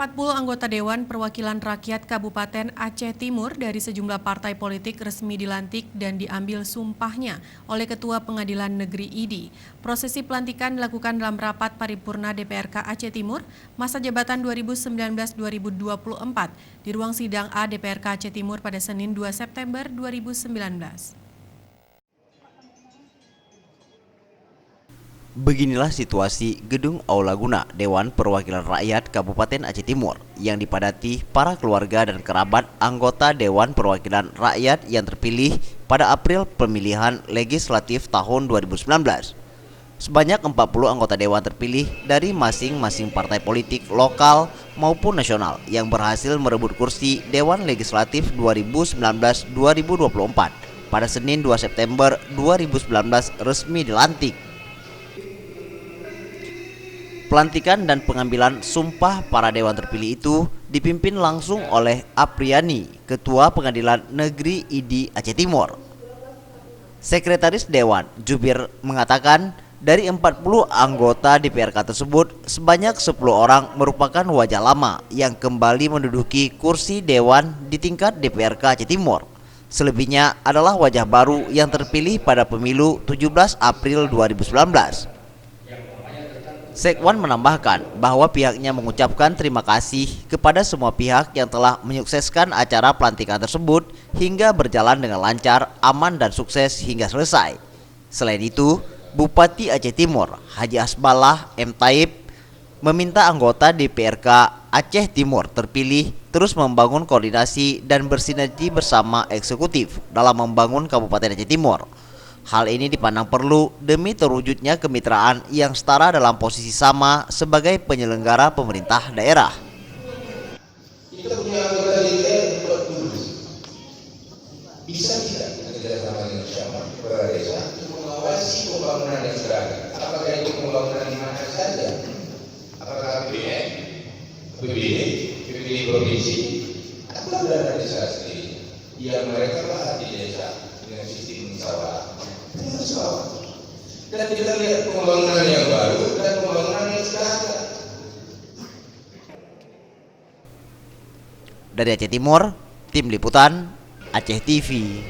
40 anggota Dewan Perwakilan Rakyat Kabupaten Aceh Timur dari sejumlah partai politik resmi dilantik dan diambil sumpahnya oleh Ketua Pengadilan Negeri ID. Prosesi pelantikan dilakukan dalam rapat paripurna DPRK Aceh Timur masa jabatan 2019-2024 di ruang sidang A DPRK Aceh Timur pada Senin 2 September 2019. Beginilah situasi Gedung Aula Guna Dewan Perwakilan Rakyat Kabupaten Aceh Timur yang dipadati para keluarga dan kerabat anggota Dewan Perwakilan Rakyat yang terpilih pada April pemilihan legislatif tahun 2019. Sebanyak 40 anggota dewan terpilih dari masing-masing partai politik lokal maupun nasional yang berhasil merebut kursi Dewan Legislatif 2019-2024 pada Senin 2 September 2019 resmi dilantik. Pelantikan dan pengambilan sumpah para dewan terpilih itu dipimpin langsung oleh Apriani, Ketua Pengadilan Negeri ID Aceh Timur. Sekretaris Dewan Jubir mengatakan dari 40 anggota DPRK tersebut, sebanyak 10 orang merupakan wajah lama yang kembali menduduki kursi dewan di tingkat DPRK Aceh Timur. Selebihnya adalah wajah baru yang terpilih pada pemilu 17 April 2019. Sekwan menambahkan bahwa pihaknya mengucapkan terima kasih kepada semua pihak yang telah menyukseskan acara pelantikan tersebut hingga berjalan dengan lancar, aman dan sukses hingga selesai. Selain itu, Bupati Aceh Timur Haji Asbalah M. Taib meminta anggota DPRK Aceh Timur terpilih terus membangun koordinasi dan bersinergi bersama eksekutif dalam membangun Kabupaten Aceh Timur. Hal ini dipandang perlu demi terwujudnya kemitraan yang setara dalam posisi sama sebagai penyelenggara pemerintah daerah. Kita punya anggota DPR buat tulis. Bisa tidak kita kerjasama dengan siapa? Kepala desa untuk mengawasi pembangunan yang seragam. Apakah itu pembangunan di mana saja? Apakah APBN, APBD, PPD provinsi, atau dana desa sendiri? Yang mereka lah di desa dengan sistem musyawarah. Dan kita lihat pembangunan yang baru dan pembangunan yang sudah ada. Dari Aceh Timur, Tim Liputan Aceh TV.